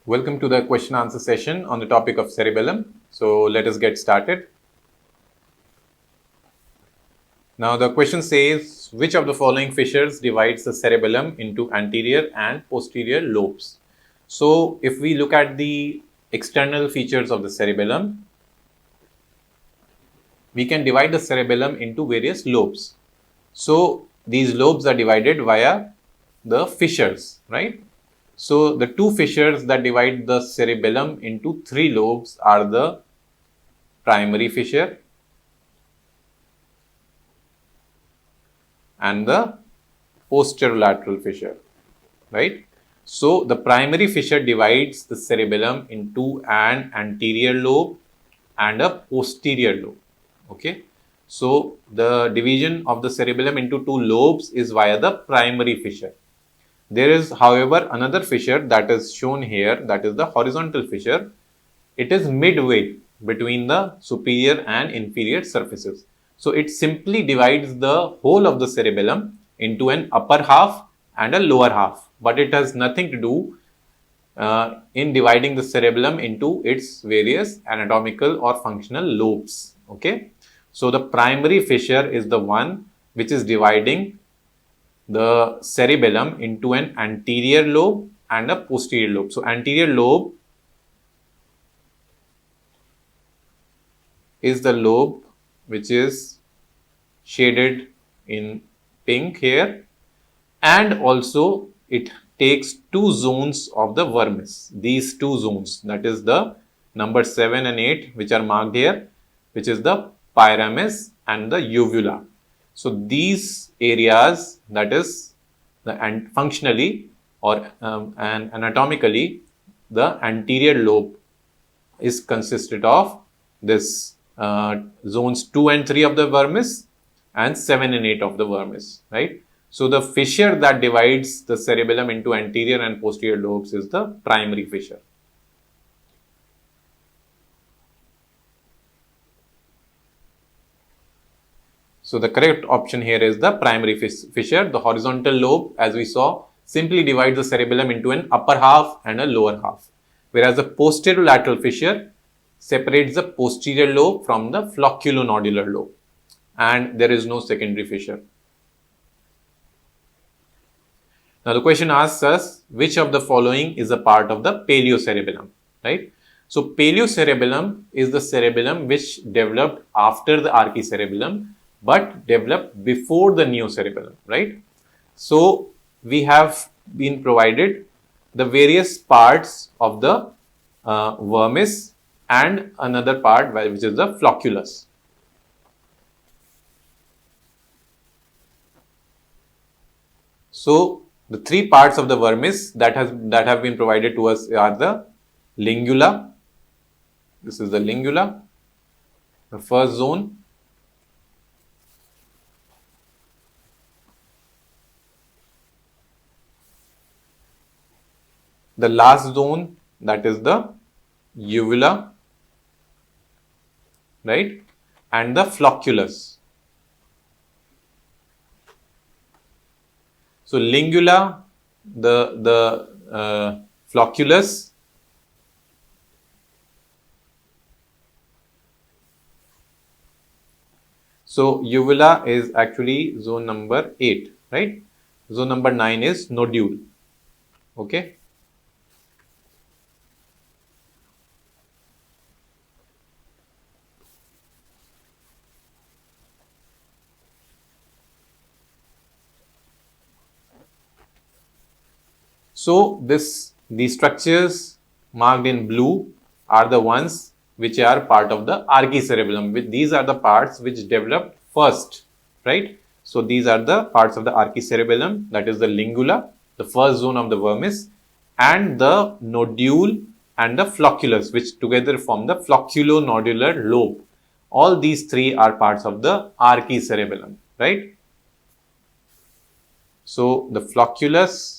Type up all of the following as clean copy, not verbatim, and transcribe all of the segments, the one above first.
Welcome to the question answer session on the topic of cerebellum. So let us get started. Now the question says, which of the following fissures divides the cerebellum into anterior and posterior lobes? So if we look at the external features of the cerebellum, we can divide the cerebellum into various lobes. So these lobes are divided via the fissures, right? So the two fissures that divide the cerebellum into three lobes are the primary fissure and the posterolateral fissure, right? So the primary fissure divides the cerebellum into an anterior lobe and a posterior lobe, okay? So the division of the cerebellum into two lobes is via the primary fissure. There is, however, another fissure that is shown here, that is the horizontal fissure. It is midway between the superior and inferior surfaces. So it simply divides the whole of the cerebellum into an upper half and a lower half, but it has nothing to do in dividing the cerebellum into its various anatomical or functional lobes. Okay, so the primary fissure is the one which is dividing the cerebellum into an anterior lobe and a posterior lobe. So anterior lobe is the lobe which is shaded in pink here, and also it takes two zones of the vermis. These two zones, that is the number 7 and 8 which are marked here, which is the pyramis and the uvula. So these areas, that is and functionally or and anatomically, the anterior lobe is consisted of this zones 2 and 3 of the vermis and 7 and 8 of the vermis, right? So the fissure that divides the cerebellum into anterior and posterior lobes is the primary fissure. So the correct option here is the primary fissure. The horizontal lobe, as we saw, simply divides the cerebellum into an upper half and a lower half, whereas the posterolateral fissure separates the posterior lobe from the flocculonodular lobe, and there is no secondary fissure. Now the question asks us, which of the following is a part of the paleocerebellum, right? So paleocerebellum is the cerebellum which developed after the archicerebellum but developed before the neocerebellum, right? So we have been provided the various parts of the vermis and another part which is the flocculus. So the three parts of the vermis that have been provided to us are the lingula. This is the lingula, the first zone. The last zone, that is the uvula, right? And the flocculus. So lingula, the flocculus, so uvula is actually zone number 8, right? Zone number 9 is nodule, okay? So these structures marked in blue are the ones which are part of the archicerebellum. These are the parts which developed first, right? So these are the parts of the archicerebellum, that is the lingula, the first zone of the vermis, and the nodule and the flocculus, which together form the flocculonodular lobe. All these three are parts of the archicerebellum, right? So the flocculus,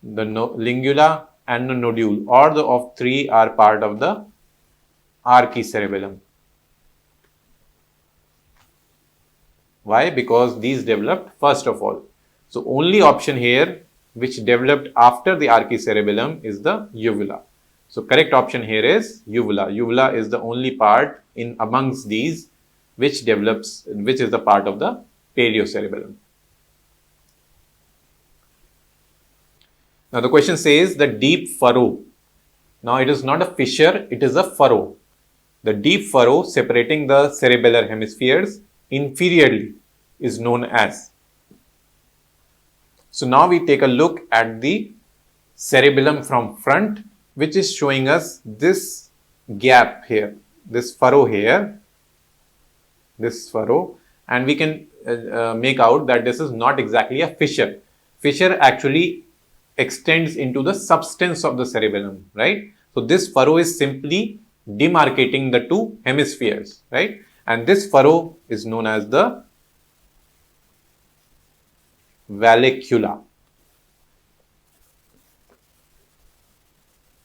the lingula and the nodule, all of three are part of the archicerebellum. Why? Because these developed first of all. So only option here which developed after the archicerebellum is the uvula. So correct option here is uvula. Uvula is the only part in amongst these which is the part of the paliocerebellum. Now the question says the deep furrow. Now it is not a fissure, it is a furrow. The deep furrow separating the cerebellar hemispheres inferiorly is known as. So now we take a look at the cerebellum from front, which is showing us this gap here, this furrow here, this furrow, and we can make out that this is not exactly a fissure. Fissure actually extends into the substance of the cerebellum, right? So this furrow is simply demarcating the two hemispheres, right? And this furrow is known as the vallecula,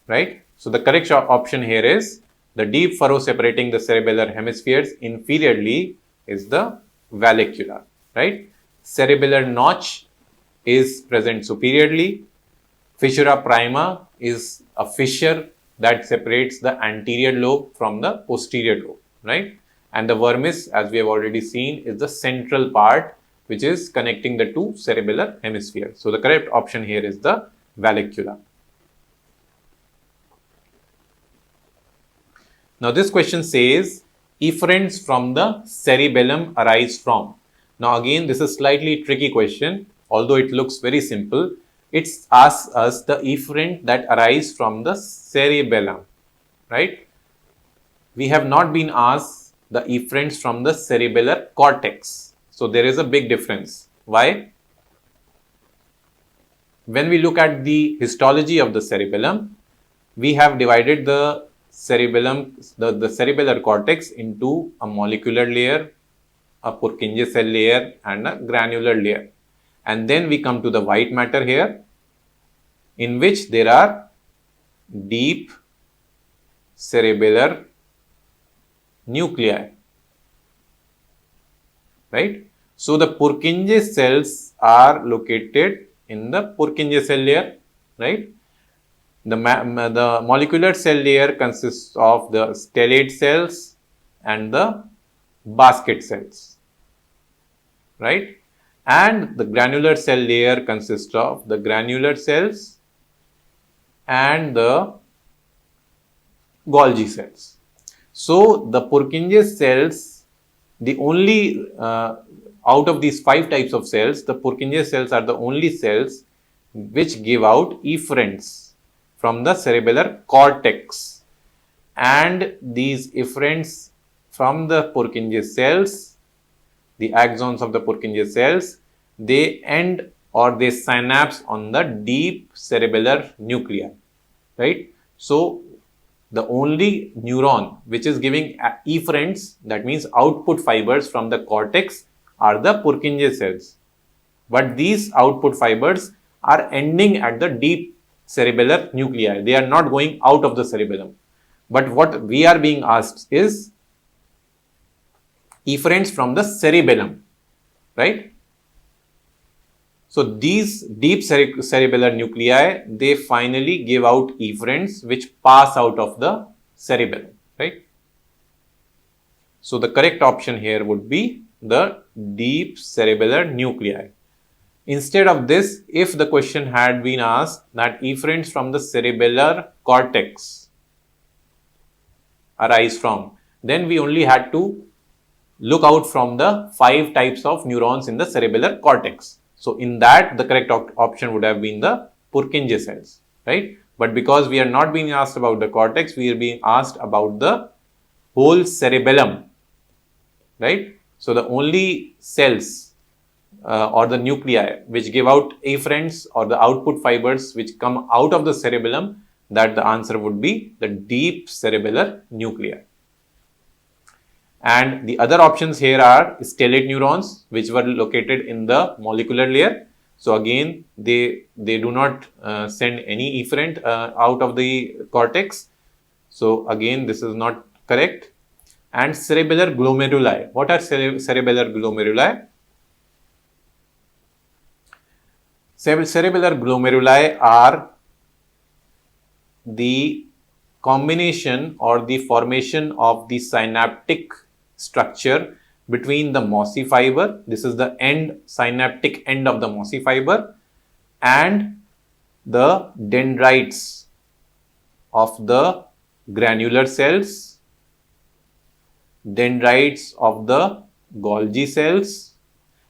right? So the correct option here is the deep furrow separating the cerebellar hemispheres inferiorly is the vallecula, right? Cerebellar notch is present superiorly. Fissura prima is a fissure that separates the anterior lobe from the posterior lobe, right? And the vermis, as we have already seen, is the central part which is connecting the two cerebellar hemispheres. So the correct option here is the vallecula. Now this question says efferents from the cerebellum arise from. Now again, this is slightly tricky question, although it looks very simple. It asks us the efferent that arise from the cerebellum, right? We have not been asked the efferents from the cerebellar cortex. So there is a big difference. Why? When we look at the histology of the cerebellum, we have divided the cerebellum, the cerebellar cortex into a molecular layer, a Purkinje cell layer and a granular layer. And then we come to the white matter here, in which there are deep cerebellar nuclei, right? So the Purkinje cells are located in the Purkinje cell layer, right? The molecular cell layer consists of the stellate cells and the basket cells, right? And the granular cell layer consists of the granular cells and the Golgi cells. So the Purkinje cells, the only out of these 5 types of cells, the Purkinje cells are the only cells which give out efferents from the cerebellar cortex, and these efferents from the Purkinje cells, the axons of the Purkinje cells, they end or they synapse on the deep cerebellar nuclei, right? So the only neuron which is giving efferents, that means output fibers from the cortex, are the Purkinje cells. But these output fibers are ending at the deep cerebellar nuclei. They are not going out of the cerebellum. But what we are being asked is efferents from the cerebellum, right? So these deep cerebellar nuclei, they finally give out efferents which pass out of the cerebellum, right? So the correct option here would be the deep cerebellar nuclei. Instead of this, if the question had been asked that efferents from the cerebellar cortex arise from, then we only had to look out from the 5 types of neurons in the cerebellar cortex. So in that, the correct option would have been the Purkinje cells, right? But because we are not being asked about the cortex, we are being asked about the whole cerebellum, right? So the only cells or the nuclei which give out efferents or the output fibers which come out of the cerebellum, that the answer would be the deep cerebellar nuclei. And the other options here are stellate neurons, which were located in the molecular layer. So again, they do not send any efferent out of the cortex. So again, this is not correct. And cerebellar glomeruli. What are cerebellar glomeruli? Cerebellar glomeruli are the combination or the formation of the synaptic structure between the mossy fiber, this is the synaptic end of the mossy fiber, and the dendrites of the granular cells, dendrites of the Golgi cells,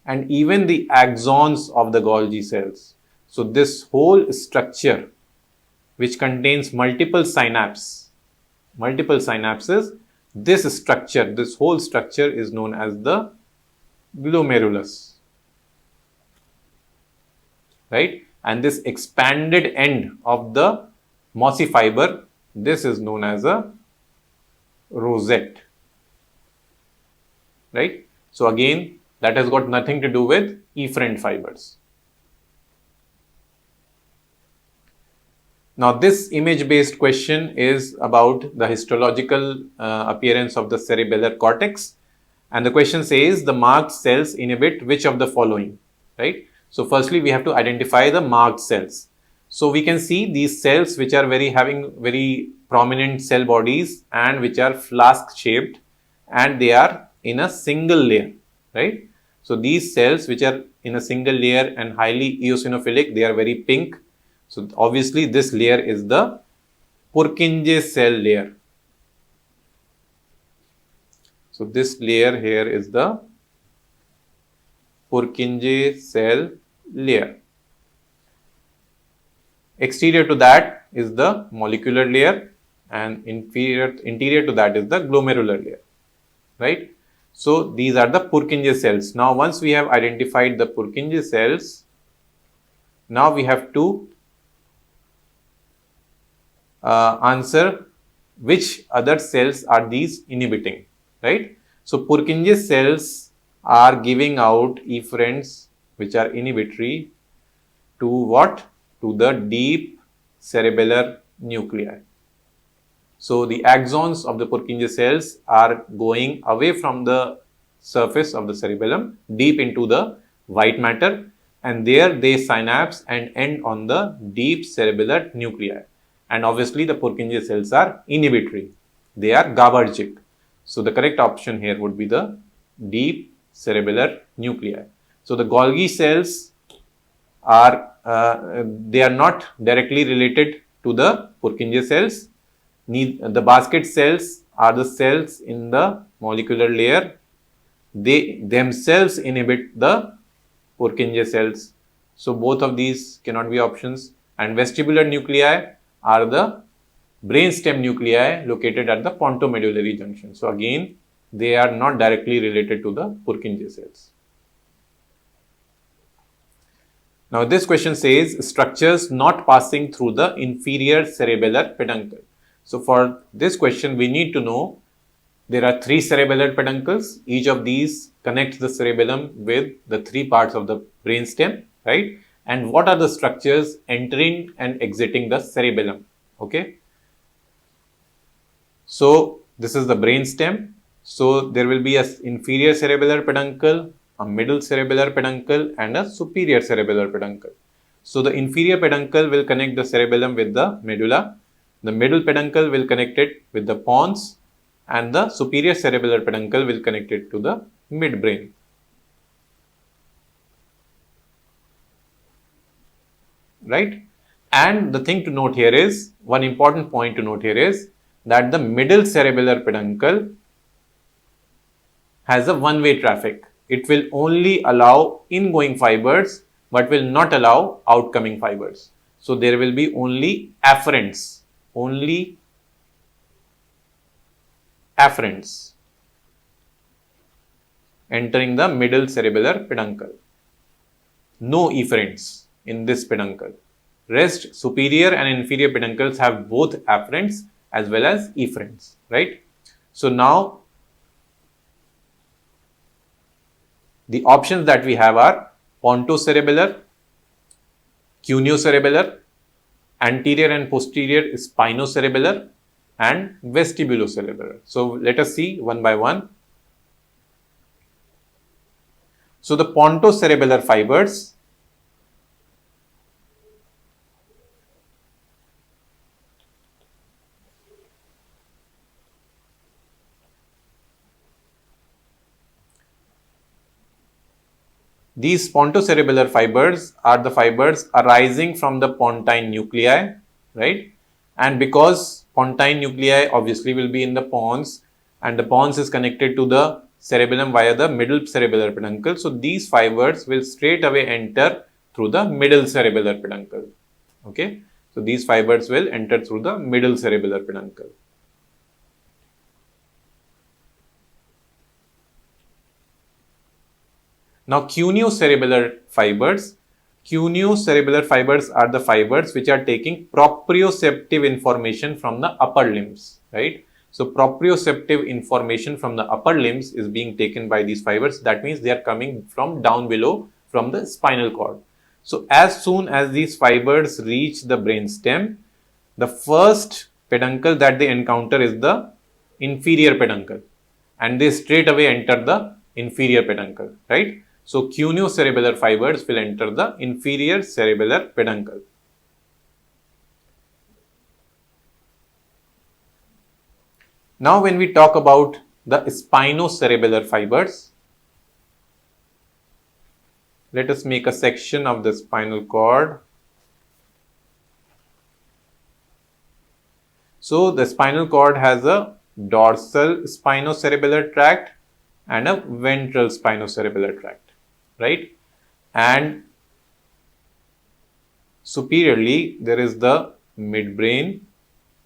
and even the axons of the Golgi cells. So this whole structure, which contains multiple synapses, this whole structure is known as the glomerulus, right? And this expanded end of the mossy fiber, this is known as a rosette, right? So again, that has got nothing to do with efferent fibers. Now, this image-based question is about the histological appearance of the cerebellar cortex. And the question says the marked cells inhibit which of the following, right? So, firstly, we have to identify the marked cells. So, we can see these cells which are having very prominent cell bodies and which are flask shaped, and they are in a single layer, right? So, these cells which are in a single layer and highly eosinophilic, they are very pink. So, obviously, this layer is the Purkinje cell layer. So, this layer here is the Purkinje cell layer. Exterior to that is the molecular layer, and interior to that is the glomerular layer, right? So, these are the Purkinje cells. Now, once we have identified the Purkinje cells, now we have to answer which other cells are these inhibiting, right? So, Purkinje cells are giving out efferents which are inhibitory to what? To the deep cerebellar nuclei. So, the axons of the Purkinje cells are going away from the surface of the cerebellum deep into the white matter, and there they synapse and end on the deep cerebellar nuclei. And obviously, the Purkinje cells are inhibitory. They are GABAergic. So, the correct option here would be the deep cerebellar nuclei. So, the Golgi cells are, they are not directly related to the Purkinje cells. The basket cells are the cells in the molecular layer. They themselves inhibit the Purkinje cells. So, both of these cannot be options. And vestibular nuclei are the brainstem nuclei located at the pontomedullary junction. So, again, they are not directly related to the Purkinje cells. Now, this question says structures not passing through the inferior cerebellar peduncle. So, for this question, we need to know there are 3 cerebellar peduncles. Each of these connects the cerebellum with the 3 parts of the brainstem, right? And what are the structures entering and exiting the cerebellum, okay? So, this is the brainstem. So, there will be an inferior cerebellar peduncle, a middle cerebellar peduncle, and a superior cerebellar peduncle. So, the inferior peduncle will connect the cerebellum with the medulla. The middle peduncle will connect it with the pons, and the superior cerebellar peduncle will connect it to the midbrain. Right? And the thing to note here is, one important point to note here is that the middle cerebellar peduncle has a one-way traffic. It will only allow ingoing fibers but will not allow outcoming fibers. So, there will be only afferents, entering the middle cerebellar peduncle. No efferents in this peduncle. Rest superior and inferior peduncles have both afferents as well as efferents, right? So, now the options that we have are pontocerebellar, cuniocerebellar, anterior and posterior spinocerebellar, and vestibulocerebellar. So, let us see one by one. So, the pontocerebellar fibers These pontocerebellar fibers are the fibers arising from the pontine nuclei, right? And because pontine nuclei obviously will be in the pons, and the pons is connected to the cerebellum via the middle cerebellar peduncle. So these fibers will straight away enter through the middle cerebellar peduncle. Okay, so these fibers will enter through the middle cerebellar peduncle. Now, cuneo-cerebellar fibers. Cuneo-cerebellar fibers are the fibers which are taking proprioceptive information from the upper limbs, right? So, proprioceptive information from the upper limbs is being taken by these fibers. That means they are coming from down below from the spinal cord. So, as soon as these fibers reach the brainstem, the first peduncle that they encounter is the inferior peduncle, and they straight away enter the inferior peduncle, right? So, cuneo-cerebellar fibers will enter the inferior cerebellar peduncle. Now, when we talk about the spinocerebellar fibers, let us make a section of the spinal cord. So, the spinal cord has a dorsal spinocerebellar tract and a ventral spinocerebellar tract, right? And superiorly, there is the midbrain,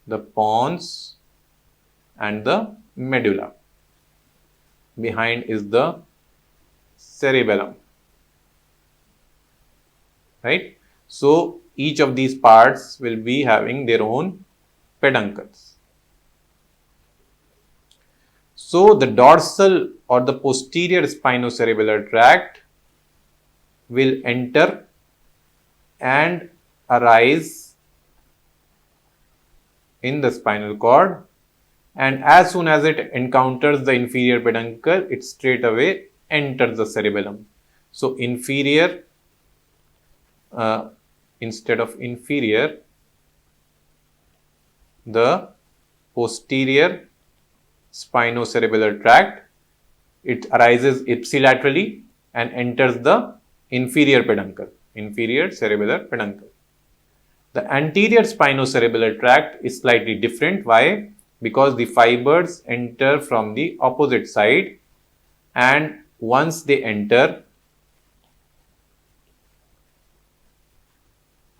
the pons, and the medulla. Behind is the cerebellum, right? So, each of these parts will be having their own peduncles. So, the dorsal or the posterior spinocerebellar tract will enter and arise in the spinal cord, and as soon as it encounters the inferior peduncle, it straight away enters the cerebellum. So, inferior instead of inferior, the posterior spinocerebellar tract, it arises ipsilaterally and enters the inferior peduncle, inferior cerebellar peduncle. The anterior spinocerebellar tract is slightly different. Why? Because the fibers enter from the opposite side, and once they enter,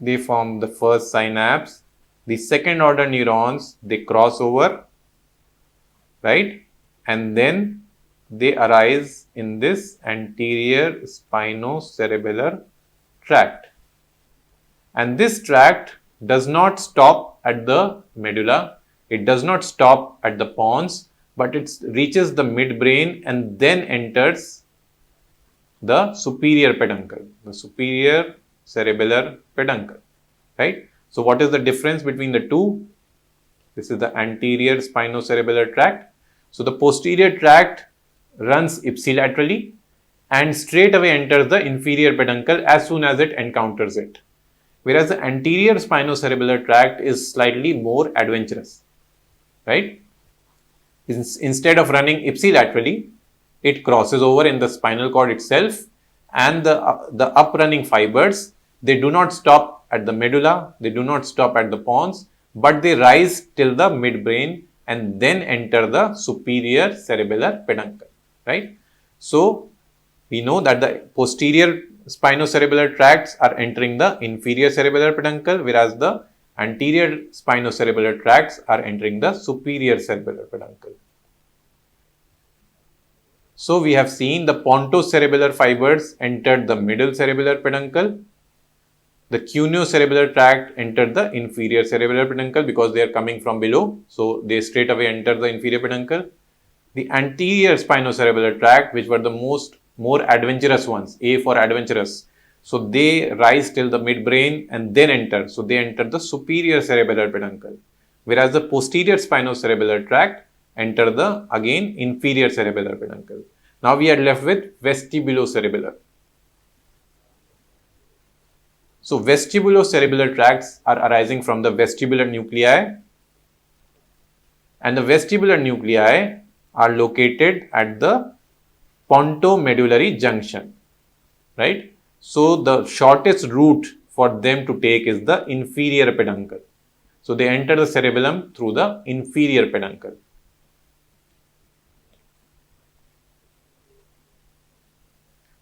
they form the first synapse. The second order neurons, they cross over, right? And then they arise in this anterior spinocerebellar tract. And this tract does not stop at the medulla, it does not stop at the pons, but it reaches the midbrain and then enters the superior peduncle, the superior cerebellar peduncle, right? So, what is the difference between the two? This is the anterior spinocerebellar tract. So, the posterior tract runs ipsilaterally and straight away enters the inferior peduncle as soon as it encounters it. Whereas the anterior spinocerebellar tract is slightly more adventurous, right? Instead of running ipsilaterally, it crosses over in the spinal cord itself, and the uprunning fibers, they do not stop at the medulla, they do not stop at the pons, but they rise till the midbrain and then enter the superior cerebellar peduncle, right? So, we know that the posterior spinocerebellar tracts are entering the inferior cerebellar peduncle, whereas the anterior spinocerebellar tracts are entering the superior cerebellar peduncle. So, we have seen the pontocerebellar fibers entered the middle cerebellar peduncle. The cuneo-cerebellar tract entered the inferior cerebellar peduncle because they are coming from below. So, they straight away enter the inferior peduncle. The anterior spinocerebellar tract, which were the more adventurous ones, A for adventurous. So, they rise till the midbrain and then enter. So, they enter the superior cerebellar peduncle. Whereas the posterior spinocerebellar tract enter the again inferior cerebellar peduncle. Now, we are left with vestibulocerebellar. So, vestibulocerebellar tracts are arising from the vestibular nuclei, and the vestibular nuclei are located at the pontomedullary junction. right? So the shortest route for them to take is the inferior peduncle. So they enter the cerebellum through the inferior peduncle.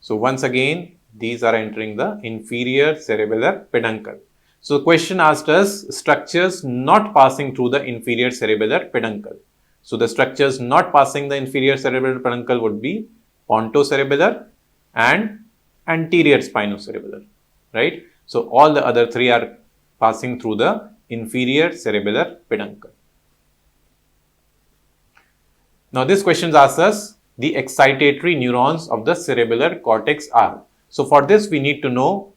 So once again, these are entering the inferior cerebellar peduncle. So the question asked us structures not passing through the inferior cerebellar peduncle. So the structures not passing the inferior cerebellar peduncle would be pontocerebellar and anterior spinocerebellar, right? So all the other three are passing through the inferior cerebellar peduncle. Now this question asks us the excitatory neurons of the cerebellar cortex are. So for this we need to know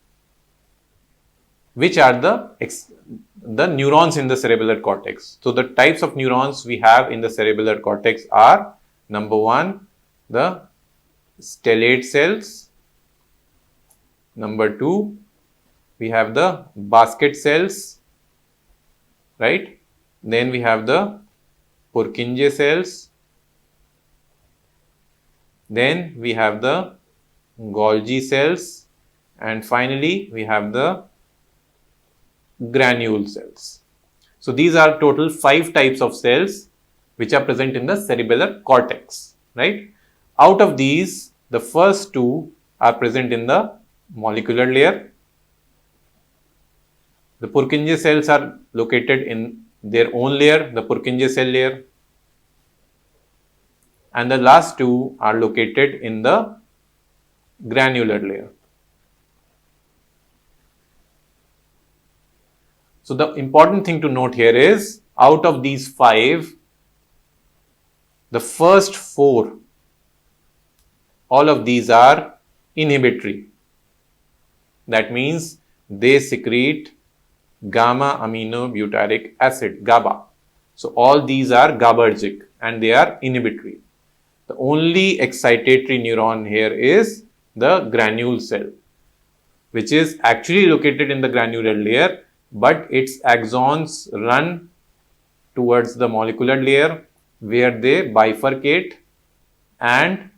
which are the neurons in the cerebellar cortex. So the types of neurons we have in the cerebellar cortex are: number one, the stellate cells; number two, we have the basket cells, right? Then we have the Purkinje cells. Then we have the Golgi cells, and finally we have the granule cells. So these are total 5 types of cells which are present in the cerebellar cortex, right? Out of these, the first 2 are present in the molecular layer. The Purkinje cells are located in their own layer, the Purkinje cell layer, and the last 2 are located in the granular layer. So the important thing to note here is, out of these 5, the first 4, all of these are inhibitory. That means they secrete gamma aminobutyric acid, GABA. So all these are GABAergic and they are inhibitory. The only excitatory neuron here is the granule cell, which is actually located in the granular layer, but its axons run towards the molecular layer where they bifurcate and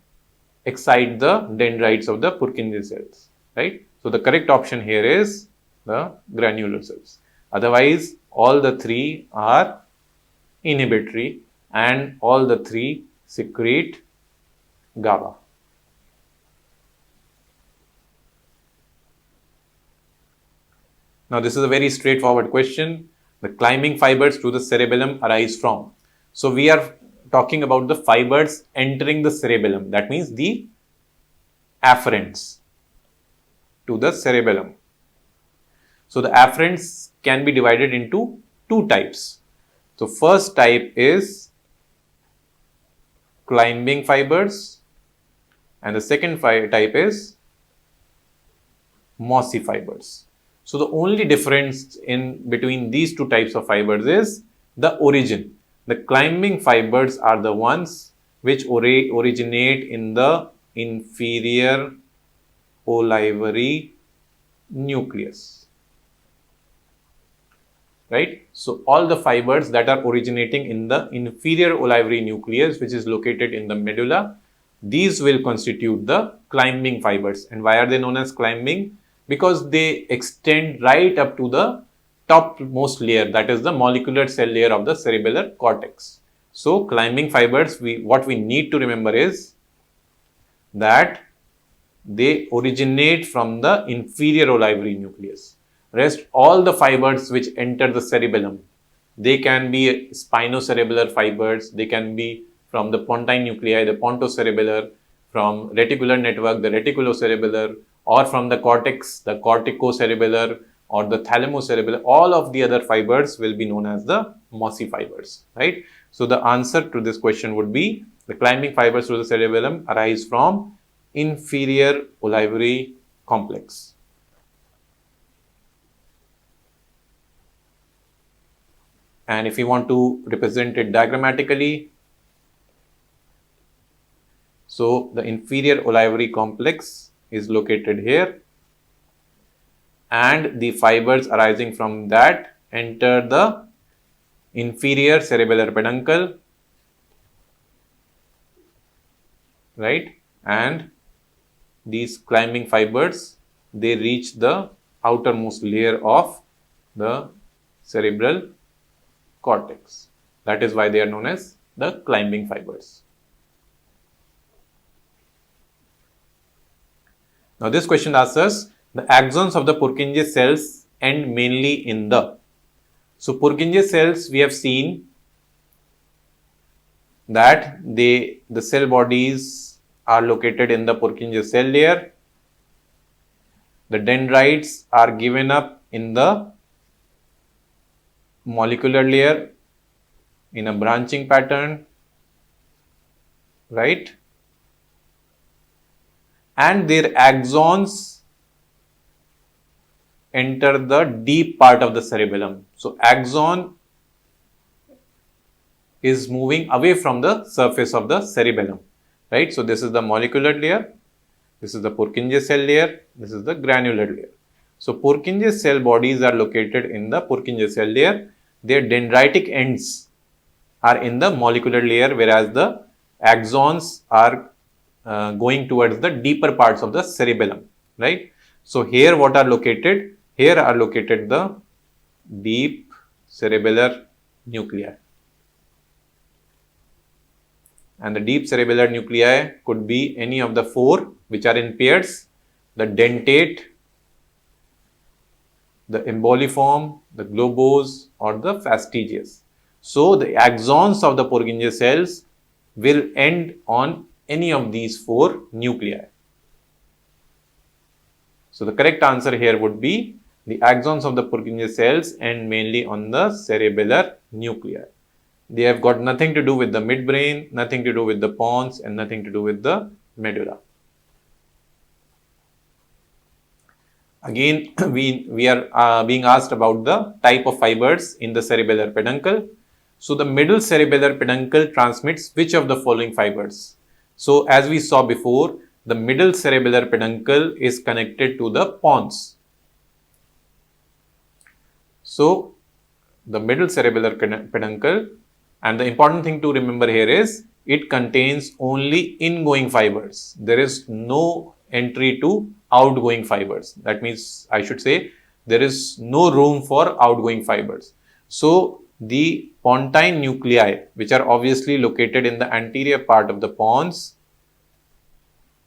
excite the dendrites of the Purkinje cells, right? So the correct option here is the granular cells. Otherwise, all the 3 are inhibitory and all the 3 secrete GABA. Now this is a very straightforward question. The climbing fibers to the cerebellum arise from. So we are talking about the fibers entering the cerebellum. That means the afferents to the cerebellum. So the afferents can be divided into 2 types. So first type is climbing fibers and the second type is mossy fibers. So the only difference in between these 2 types of fibers is the origin. The climbing fibers are the ones which originate in the inferior olivary nucleus, right? So all the fibers that are originating in the inferior olivary nucleus, which is located in the medulla, these will constitute the climbing fibers. And why are they known as climbing? Because they extend right up to the topmost layer, that is the molecular cell layer of the cerebellar cortex. So climbing fibers, what we need to remember is that they originate from the inferior olivary nucleus. Rest all the fibers which enter the cerebellum, they can be spinocerebellar fibers, they can be from the pontine nuclei, the pontocerebellar, from reticular network, the reticulocerebellar, or from the cortex, the corticocerebellar or the thalamocerebellar. All of the other fibers will be known as the mossy fibers, right? So the answer to this question would be the climbing fibers to the cerebellum arise from inferior olivary complex. And if you want to represent it diagrammatically, so the inferior olivary complex is located here and the fibers arising from that enter the inferior cerebellar peduncle, right, and these climbing fibers, they reach the outermost layer of the cerebral cortex. That is why they are known as the climbing fibers. Now this question asks us, the axons of the Purkinje cells end mainly in the. So Purkinje cells, we have seen that the cell bodies are located in the Purkinje cell layer. The dendrites are given up in the molecular layer in a branching pattern, right? And their axons enter the deep part of the cerebellum. So axon is moving away from the surface of the cerebellum, right? So this is the molecular layer, this is the Purkinje cell layer, this is the granular layer. So Purkinje cell bodies are located in the Purkinje cell layer. Their dendritic ends are in the molecular layer, whereas the axons are going towards the deeper parts of the cerebellum, right? So here what are located? Here are located the deep cerebellar nuclei. And the deep cerebellar nuclei could be any of the four which are in pairs: the dentate, the emboliform, the globose, or the fastigious. So the axons of the Purkinje cells will end on any of these four nuclei. So the correct answer here would be the axons of the Purkinje cells end mainly on the cerebellar nuclei. They have got nothing to do with the midbrain, nothing to do with the pons, and nothing to do with the medulla. Again, we are being asked about the type of fibers in the cerebellar peduncle. So the middle cerebellar peduncle transmits which of the following fibers? So as we saw before, the middle cerebellar peduncle is connected to the pons. So the middle cerebellar peduncle, and the important thing to remember here is it contains only ingoing fibers. There is no entry to outgoing fibers. That means I should say there is no room for outgoing fibers. So the pontine nuclei, which are obviously located in the anterior part of the pons,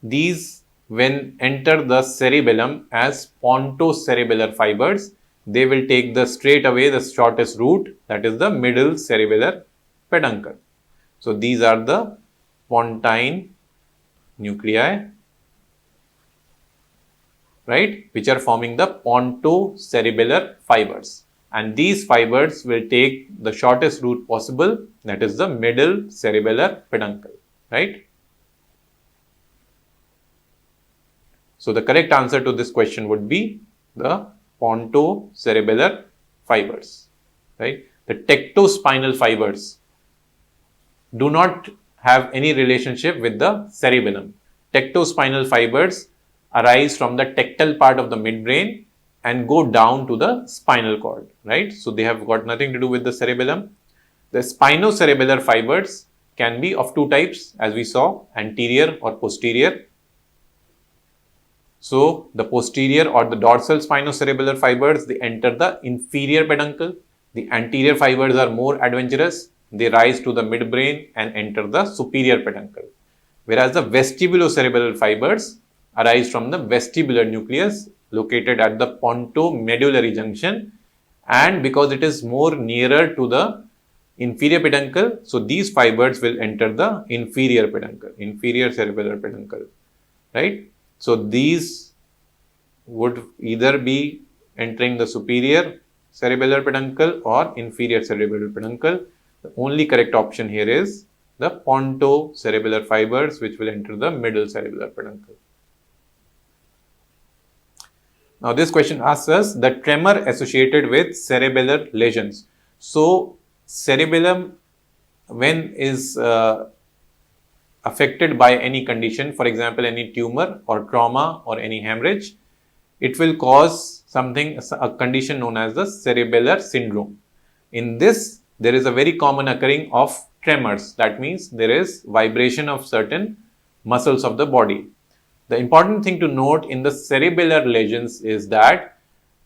these when enter the cerebellum as pontocerebellar fibers, they will take the straight away the shortest route, that is the middle cerebellar peduncle. So these are the pontine nuclei, right, which are forming the pontocerebellar fibers, and these fibers will take the shortest route possible, that is the middle cerebellar peduncle, right? So the correct answer to this question would be the pontocerebellar fibers, right? The tectospinal fibers do not have any relationship with the cerebellum. Tectospinal fibers arise from the tectal part of the midbrain and go down to the spinal cord, right? So they have got nothing to do with the cerebellum. The spinocerebellar fibers can be of two types, as we saw, anterior or posterior. So the posterior or the dorsal spinocerebellar fibers, they enter the inferior peduncle. The anterior fibers are more adventurous. They rise to the midbrain and enter the superior peduncle. Whereas the vestibulocerebellar fibers arise from the vestibular nucleus located at the pontomedullary junction, and because it is more nearer to the inferior peduncle, so these fibers will enter the inferior peduncle, inferior cerebellar peduncle, right? So these would either be entering the superior cerebellar peduncle or inferior cerebellar peduncle. The only correct option here is the pontocerebellar fibers, which will enter the middle cerebellar peduncle. Now this question asks us the tremor associated with cerebellar lesions. So cerebellum, when is affected by any condition, for example any tumor or trauma or any hemorrhage, it will cause something, a condition known as the cerebellar syndrome. In this, there is a very common occurring of tremors. That means there is vibration of certain muscles of the body. The important thing to note in the cerebellar lesions is that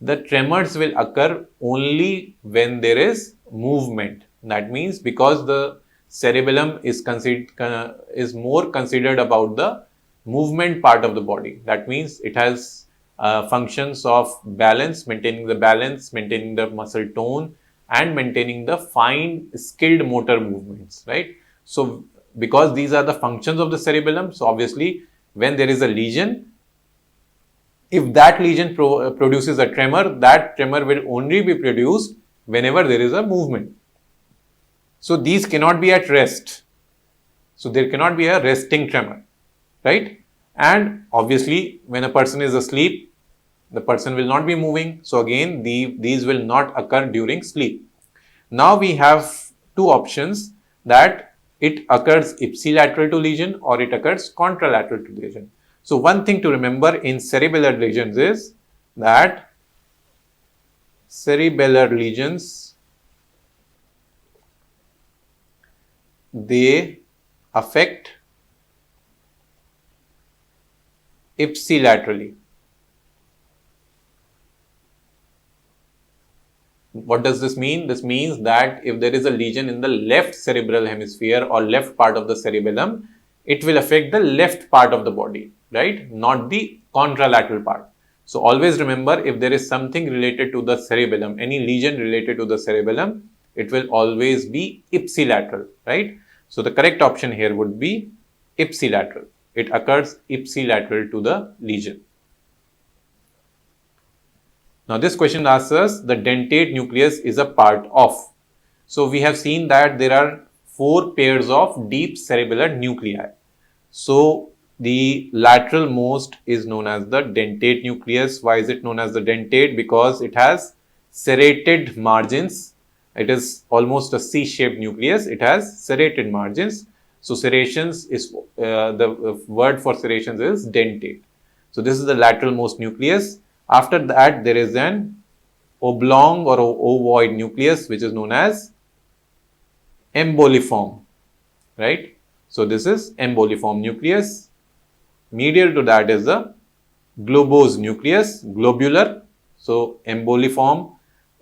the tremors will occur only when there is movement. That means because the cerebellum is more considered about the movement part of the body. That means it has functions of balance, maintaining the muscle tone, and maintaining the fine skilled motor movements, right? So because these are the functions of the cerebellum, so obviously when there is a lesion, if that lesion produces a tremor, that tremor will only be produced whenever there is a movement. So these cannot be at rest. So there cannot be a resting tremor, right? And obviously when a person is asleep, the person will not be moving. So again, these will not occur during sleep. Now we have two options, that it occurs ipsilateral to lesion or it occurs contralateral to lesion. So one thing to remember in cerebellar lesions is that cerebellar lesions, they affect ipsilaterally. What does this mean? This means that if there is a lesion in the left cerebral hemisphere or left part of the cerebellum, it will affect the left part of the body, right? Not the contralateral part. So always remember, if there is something related to the cerebellum, any lesion related to the cerebellum, it will always be ipsilateral, right? So the correct option here would be ipsilateral. It occurs ipsilateral to the lesion. Now this question asks us, the dentate nucleus is a part of. So we have seen that there are 4 pairs of deep cerebellar nuclei. So the lateral most is known as the dentate nucleus. Why is it known as the dentate? Because it has serrated margins. It is almost a C-shaped nucleus. It has serrated margins. So serrations is the word for serrations is dentate. So this is the lateral most nucleus. After that, there is an oblong or ovoid nucleus which is known as emboliform, right? So this is emboliform nucleus. Medial to that is the globose nucleus, globular. So emboliform,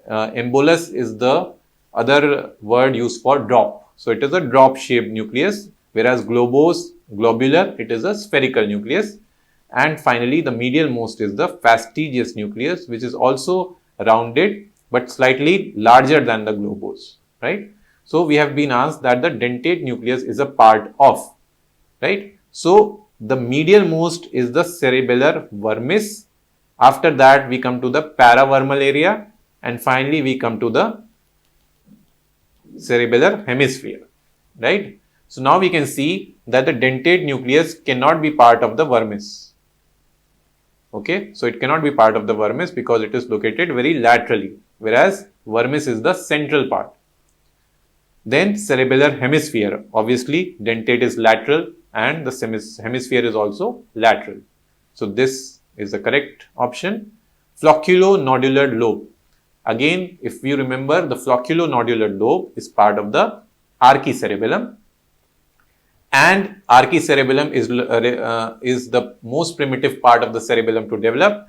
embolus is the other word used for drop. So it is a drop shaped nucleus, whereas globose, globular, it is a spherical nucleus. And finally, the medial most is the fastigious nucleus, which is also rounded but slightly larger than the globose, right? So we have been asked that the dentate nucleus is a part of, right? So the medial most is the cerebellar vermis. After that, we come to the paravermal area, and finally we come to the cerebellar hemisphere, right? So now we can see that the dentate nucleus cannot be part of the vermis. Okay, so it cannot be part of the vermis because it is located very laterally, whereas vermis is the central part. Then cerebellar hemisphere, obviously dentate is lateral and the hemisphere is also lateral. So this is the correct option. Flocculonodular lobe. Again, if you remember, the flocculonodular lobe is part of the archicerebellum. And archicerebellum is the most primitive part of the cerebellum to develop.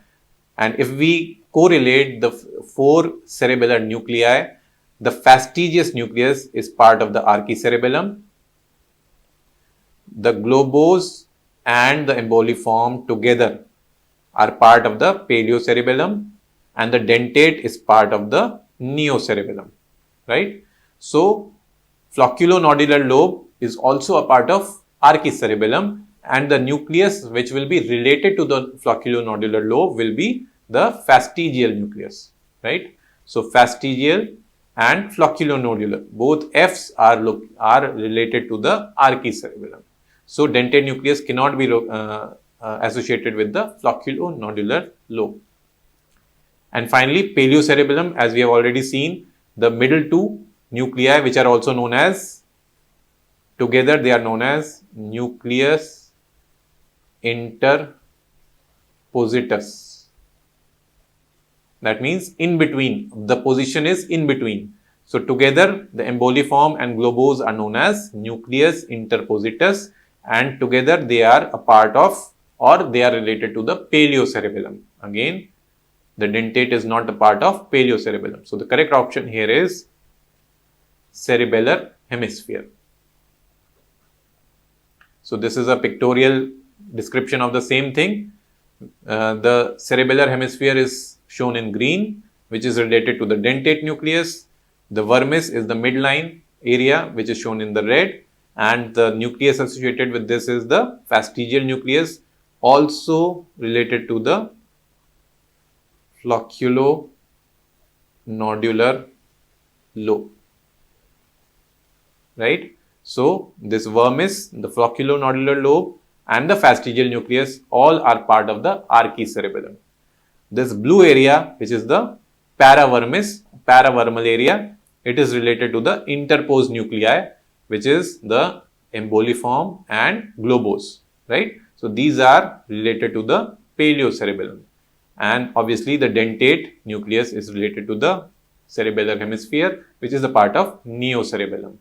And if we correlate the 4 cerebellar nuclei, the fastigious nucleus is part of the archicerebellum. The globose and the emboliform together are part of the paleocerebellum, and the dentate is part of the neocerebellum, right? So flocculonodular lobe is also a part of archicerebellum, and the nucleus which will be related to the flocculonodular lobe will be the fastigial nucleus, right? So fastigial and flocculonodular, both F's are related to the archicerebellum. So dentate nucleus cannot be associated with the flocculonodular lobe. And finally, paleocerebellum, as we have already seen, the middle 2 nuclei, which are also known as, together they are known as nucleus interpositus. That means in between, the position is in between. So together the emboliform and globose are known as nucleus interpositus, and together they are a part of or they are related to the paleocerebellum. Again, the dentate is not a part of paleocerebellum. So the correct option here is cerebellar hemisphere. So this is a pictorial description of the same thing. The cerebellar hemisphere is shown in green, which is related to the dentate nucleus. The vermis is the midline area, which is shown in the red, and the nucleus associated with this is the fastigial nucleus, also related to the flocculonodular lobe, right? So this vermis, the flocculonodular lobe and the fastigial nucleus all are part of the archicerebellum. This blue area, which is the paravermal area, it is related to the interposed nuclei, which is the emboliform and globose, right? So these are related to the paleocerebellum, and obviously the dentate nucleus is related to the cerebellar hemisphere, which is a part of neocerebellum.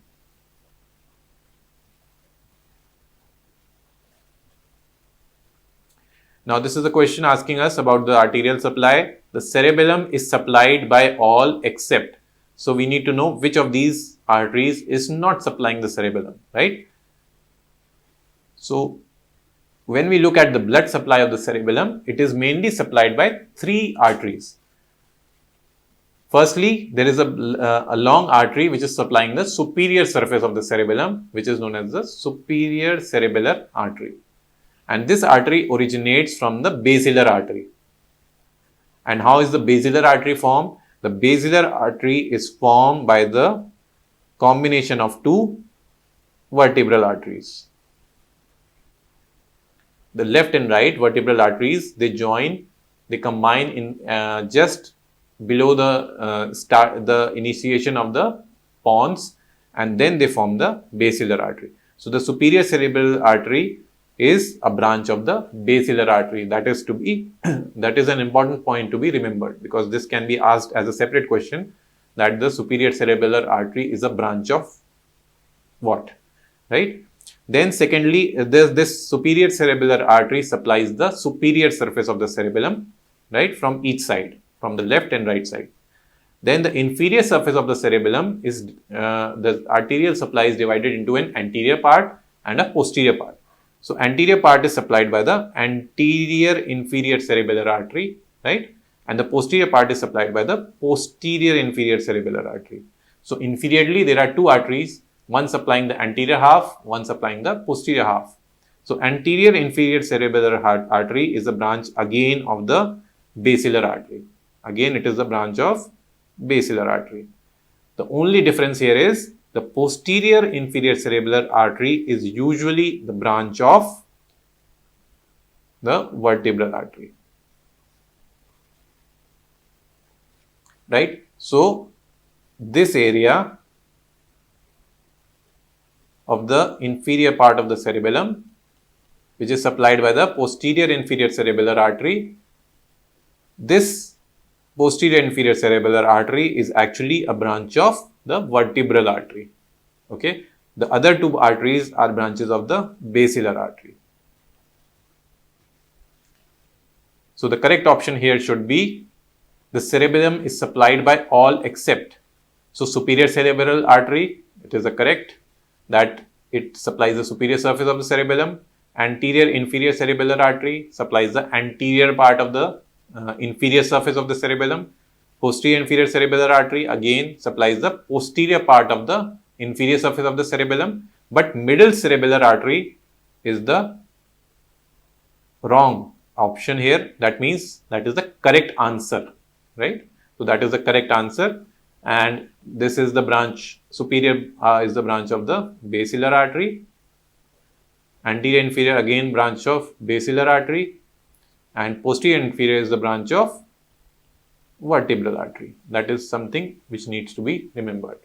Now this is a question asking us about the arterial supply. The cerebellum is supplied by all except. So we need to know which of these arteries is not supplying the cerebellum, right? So when we look at the blood supply of the cerebellum, it is mainly supplied by 3 arteries. Firstly, there is a long artery which is supplying the superior surface of the cerebellum, which is known as the superior cerebellar artery. And this artery originates from the basilar artery. And how is the basilar artery formed? The basilar artery is formed by the combination of 2 vertebral arteries. The left and right vertebral arteries, they join, they combine in just below the initiation of the pons, and then they form the basilar artery. So the superior cerebral artery is a branch of the basilar artery. That is an important point to be remembered, because this can be asked as a separate question, that the superior cerebellar artery is a branch of what, right? Then secondly, this superior cerebellar artery supplies the superior surface of the cerebellum, right, from each side, from the left and right side. Then the inferior surface of the cerebellum is, the arterial supply is divided into an anterior part and a posterior part. So anterior part is supplied by the anterior inferior cerebellar artery, right? And the posterior part is supplied by the posterior inferior cerebellar artery. So inferiorly, there are 2 arteries, one supplying the anterior half, one supplying the posterior half. So anterior inferior cerebellar artery is a branch again of the basilar artery. Again, it is a branch of basilar artery. The only difference here is the posterior inferior cerebellar artery is usually the branch of the vertebral artery, right? So this area of the inferior part of the cerebellum, which is supplied by the posterior inferior cerebellar artery, this posterior inferior cerebellar artery is actually a branch of the vertebral artery. Okay, the other 2 arteries are branches of the basilar artery. So the correct option here should be the cerebellum is supplied by all except. So superior cerebellar artery, it is a correct that it supplies the superior surface of the cerebellum. Anterior inferior cerebellar artery supplies the anterior part of the inferior surface of the cerebellum. Posterior inferior cerebellar artery again supplies the posterior part of the inferior surface of the cerebellum, but middle cerebellar artery is the wrong option here. That means that is the correct answer, right? So that is the correct answer, and this is the branch, superior is the branch of the basilar artery, anterior inferior again branch of basilar artery, and posterior inferior is the branch of vertebral artery. That is something which needs to be remembered.